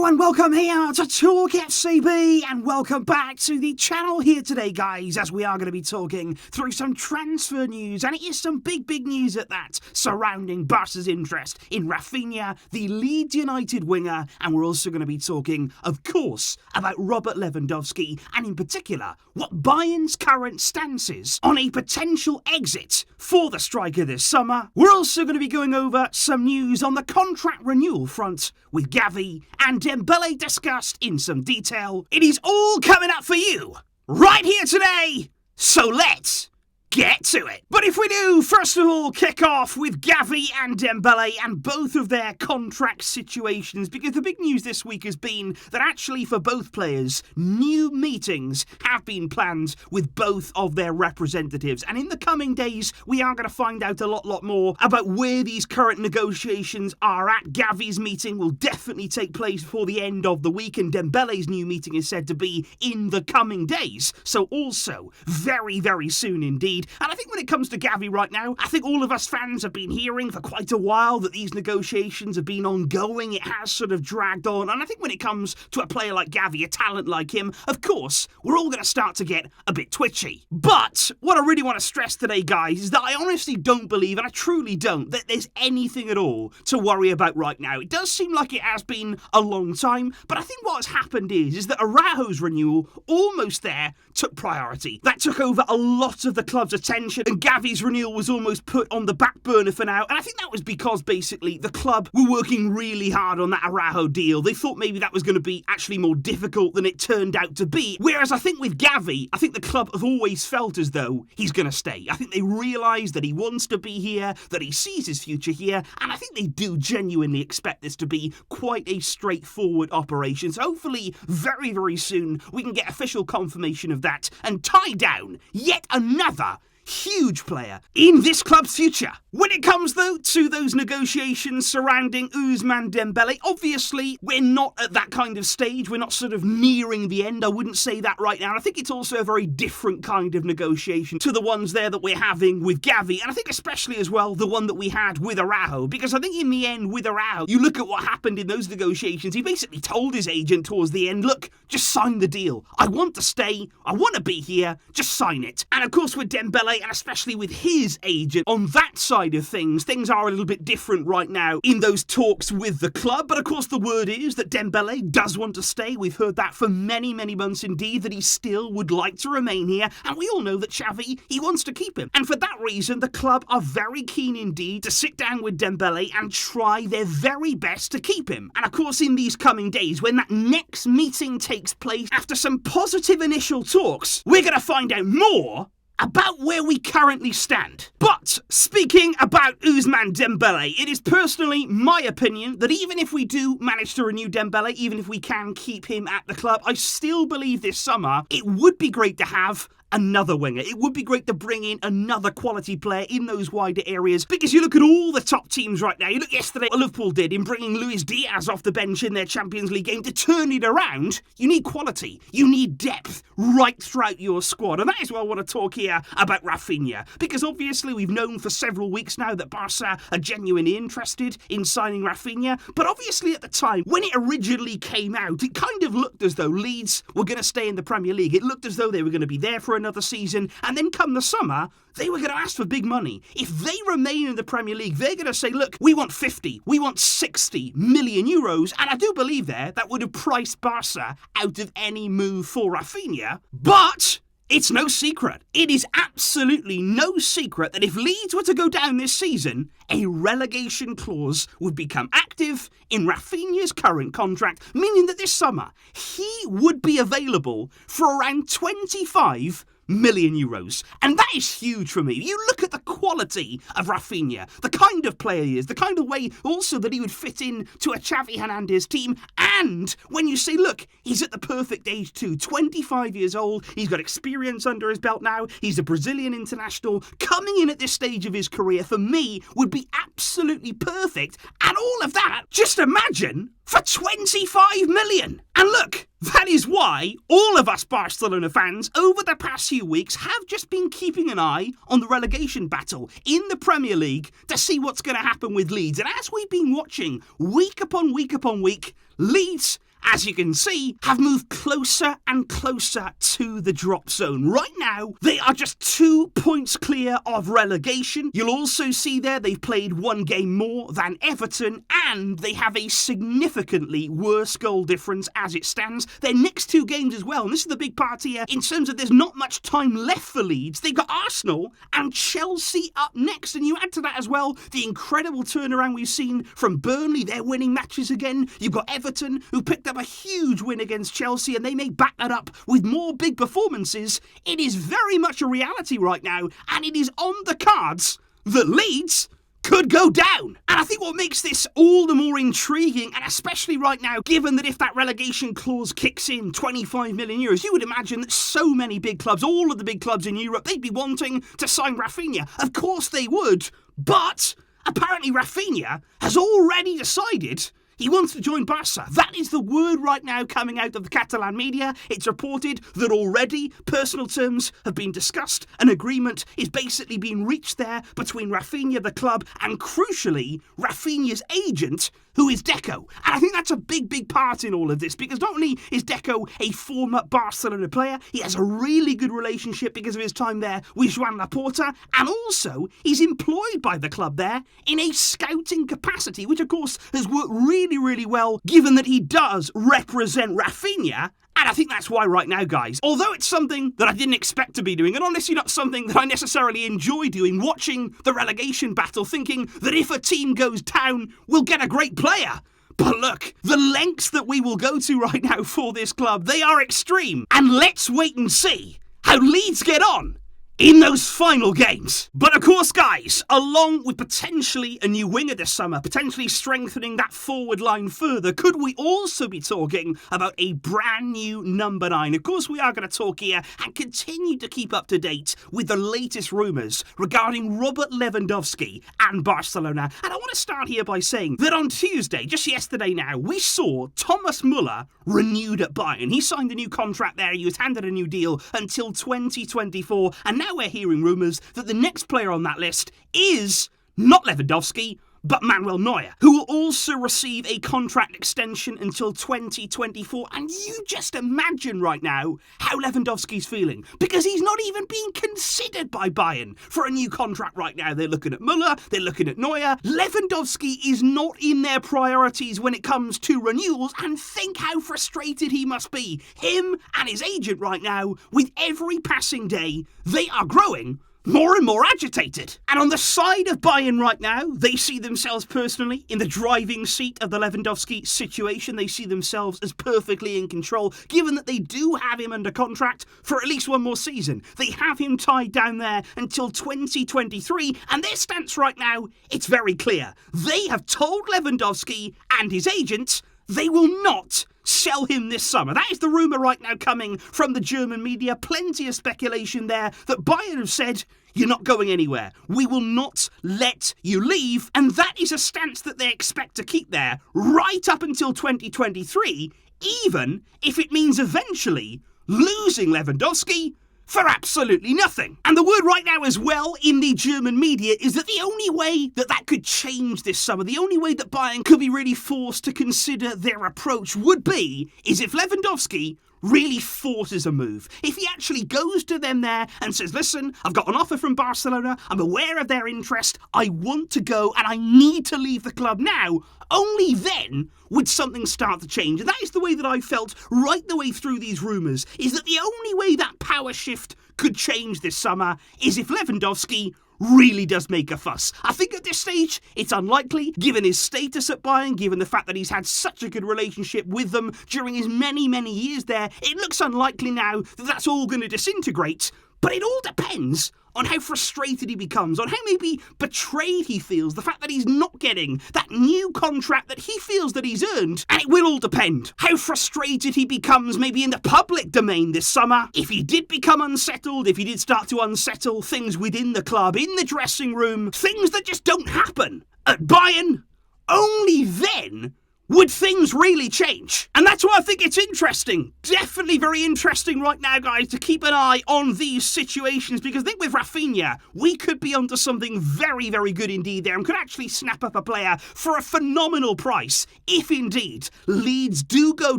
Hello and welcome here to TalkFCB and welcome back to the channel here today, guys, as we are going to be talking through some transfer news, and it is some big news at that, surrounding Barca's interest in Raphinha, the Leeds United winger, and we're also going to be talking, of course, about Robert Lewandowski, and in particular, what Bayern's current stance is on a potential exit for the striker this summer. We're also going to be going over some news on the contract renewal front with Gavi and Dembele discussed in some detail. It is all coming up for you right here today, so let's get to it. But if we do, first of all, kick off with Gavi and Dembele and both of their contract situations, because the big news this week has been that actually for both players, new meetings have been planned with both of their representatives. And in the coming days, we are going to find out a lot more about where these current negotiations are at. Gavi's meeting will definitely take place before the end of the week, and Dembele's new meeting is said to be in the coming days. So also very soon indeed. And I think when it comes to Gavi right now, I think all of us fans have been hearing for quite a while that these negotiations have been ongoing. It has sort of dragged on. And I think when it comes to a player like Gavi, a talent like him, of course, we're all going to start to get a bit twitchy. But what I really want to stress today, guys, is that I honestly don't believe, and I truly don't, that there's anything at all to worry about right now. It does seem like it has been a long time, but I think what has happened is that Araujo's renewal, almost there, took priority. That took over a lot of the club's attention, and Gavi's renewal was almost put on the back burner for now, and I think that was because basically the club were working really hard on that Araujo deal. They thought maybe that was going to be actually more difficult than it turned out to be, whereas I think with Gavi, I think the club have always felt as though he's going to stay. I think they realise that he wants to be here, that he sees his future here, and I think they do genuinely expect this to be quite a straightforward operation. So hopefully very soon we can get official confirmation of that and tie down yet another huge player in this club's future. When it comes, though, to those negotiations surrounding Ousmane Dembele, obviously, we're not at that kind of stage. We're not sort of nearing the end. I wouldn't say that right now. And I think it's also a very different kind of negotiation to the ones there that we're having with Gavi. And I think especially as well, the one that we had with Araujo. Because I think in the end, with Araujo, you look at what happened in those negotiations. He basically told his agent towards the end, look, just sign the deal. I want to stay. I want to be here. Just sign it. And of course, with Dembele, and especially with his agent, on that side of things are a little bit different right now in those talks with the club. But of course the word is that Dembele does want to stay. We've heard that for many months indeed, that he still would like to remain here, and we all know that Xavi, he wants to keep him. And for that reason, the club are very keen indeed to sit down with Dembele and try their very best to keep him. And of course in these coming days, when that next meeting takes place, after some positive initial talks, we're going to find out more about where we currently stand. But speaking about Ousmane Dembele, it is personally my opinion that even if we do manage to renew Dembele, even if we can keep him at the club, I still believe this summer it would be great to have another winger. It would be great to bring in another quality player in those wider areas, because you look at all the top teams right now. You look yesterday what Liverpool did in bringing Luis Diaz off the bench in their Champions League game to turn it around. You need quality. You need depth right throughout your squad. And that is why I want to talk here about Raphinha, because obviously we've known for several weeks now that Barca are genuinely interested in signing Raphinha. But obviously at the time, when it originally came out, it kind of looked as though Leeds were going to stay in the Premier League. It looked as though they were going to be there for another season, and then come the summer, they were going to ask for big money. If they remain in the Premier League, they're going to say, look, we want 50, we want 60 million euros, and I do believe that would have priced Barca out of any move for Raphinha. But it's no secret. It is absolutely no secret that if Leeds were to go down this season, a relegation clause would become active in Raphinha's current contract, meaning that this summer he would be available for around 25 million euros. And that is huge for me. You look at the quality of Raphinha, the kind of player he is, the kind of way also that he would fit in to a Xavi Hernandez team, and when you say, look, he's at the perfect age too, 25 years old, he's got experience under his belt now, he's a Brazilian international, coming in at this stage of his career, for me, would be absolutely perfect, and all of that, just imagine, for 25 million. And look, that is why all of us Barcelona fans over the past few weeks have just been keeping an eye on the relegation battle in the Premier League to see what's going to happen with Leeds. And as we've been watching week upon week upon week, Leeds as you can see, have moved closer and closer to the drop zone. Right now, they are just 2 points clear of relegation. You'll also see there they've played one game more than Everton, and they have a significantly worse goal difference as it stands. Their next 2 games as well, and this is the big part here, in terms of there's not much time left for Leeds. They've got Arsenal and Chelsea up next, and you add to that as well the incredible turnaround we've seen from Burnley. They're winning matches again. You've got Everton, who picked up a huge win against Chelsea, and they may back that up with more big performances. It is very much a reality right now, and it is on the cards that Leeds could go down. And I think what makes this all the more intriguing, and especially right now, given that if that relegation clause kicks in, 25 million euros, you would imagine that so many big clubs, all of the big clubs in Europe, they'd be wanting to sign Raphinha. Of course they would, but apparently Raphinha has already decided he wants to join Barça. That is the word right now coming out of the Catalan media. It's reported that already personal terms have been discussed. An agreement is basically being reached there between Raphinha, the club, and crucially, Raphinha's agent, who is Deco. And I think that's a big, big part in all of this, because not only is Deco a former Barcelona player, he has a really good relationship because of his time there with Joan Laporta, and also he's employed by the club there in a scouting capacity, which of course has worked really well, given that he does represent Raphinha. And I think that's why right now, guys, although it's something that I didn't expect to be doing, and honestly not something that I necessarily enjoy doing, watching the relegation battle, thinking that if a team goes down, we'll get a great player. But look, the lengths that we will go to right now for this club, they are extreme. And let's wait and see how Leeds get on in those final games. But of course, guys, along with potentially a new winger this summer, potentially strengthening that forward line further, could we also be talking about a brand new number 9? Of course, we are going to talk here and continue to keep up to date with the latest rumours regarding Robert Lewandowski and Barcelona. And I want to start here by saying that on Tuesday, just yesterday now, we saw Thomas Muller renewed at Bayern. He signed a new contract there. He was handed a new deal until 2024. And now we're hearing rumours that the next player on that list is not Lewandowski, but Manuel Neuer, who will also receive a contract extension until 2024. And you just imagine right now how Lewandowski's feeling, because he's not even being considered by Bayern for a new contract right now. They're looking at Müller, they're looking at Neuer. Lewandowski is not in their priorities when it comes to renewals, and think how frustrated he must be. Him and his agent right now, with every passing day, they are growing more and more agitated. And on the side of Bayern right now, they see themselves personally in the driving seat of the Lewandowski situation. They see themselves as perfectly in control, given that they do have him under contract for at least one more season. They have him tied down there until 2023, and their stance right now, it's very clear. They have told Lewandowski and his agent they will not sell him this summer. That is the rumour right now coming from the German media. Plenty of speculation there that Bayern have said, you're not going anywhere. We will not let you leave. And that is a stance that they expect to keep there right up until 2023, even if it means eventually losing Lewandowski for absolutely nothing. And the word right now as well in the German media is that the only way that that could change this summer, the only way that Bayern could be really forced to consider their approach would be is if Lewandowski really forces a move. If he actually goes to them there and says, listen, I've got an offer from Barcelona, I'm aware of their interest, I want to go and I need to leave the club now, only then would something start to change. And that is the way that I felt right the way through these rumours, is that the only way that power shift could change this summer is if Lewandowski really does make a fuss. I think at this stage, it's unlikely, given his status at Bayern, given the fact that he's had such a good relationship with them during his many years there. It looks unlikely now that that's all going to disintegrate, but it all depends on how frustrated he becomes, on how maybe betrayed he feels, the fact that he's not getting that new contract that he feels that he's earned, and it will all depend how frustrated he becomes maybe in the public domain this summer. If he did become unsettled, if he did start to unsettle things within the club, in the dressing room, things that just don't happen at Bayern, only then Would things really change? And that's why I think it's interesting. Definitely very interesting right now, guys, to keep an eye on these situations, because I think with Raphinha, we could be onto something very, very good indeed there and could actually snap up a player for a phenomenal price if indeed Leeds do go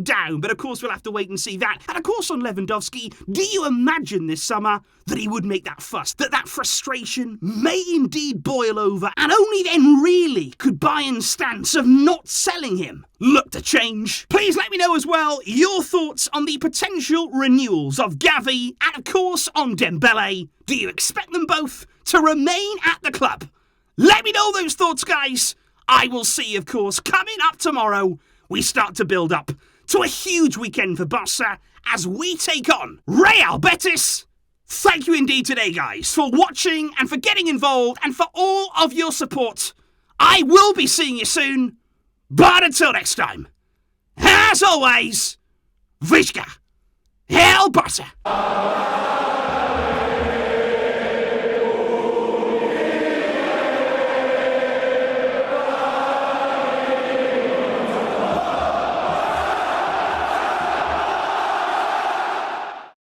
down. But of course, we'll have to wait and see that. And of course, on Lewandowski, do you imagine this summer that he would make that fuss, that frustration may indeed boil over, and only then really could Bayern's stance of not selling him look to change? Please let me know as well your thoughts on the potential renewals of Gavi and of course on Dembele. Do you expect them both to remain at the club? Let me know those thoughts, guys. I will see, of course, coming up tomorrow, we start to build up to a huge weekend for Barça as we take on Real Betis. Thank you indeed today, guys, for watching and for getting involved and for all of your support. I will be seeing you soon, but until next time, as always, Visca, El Barça.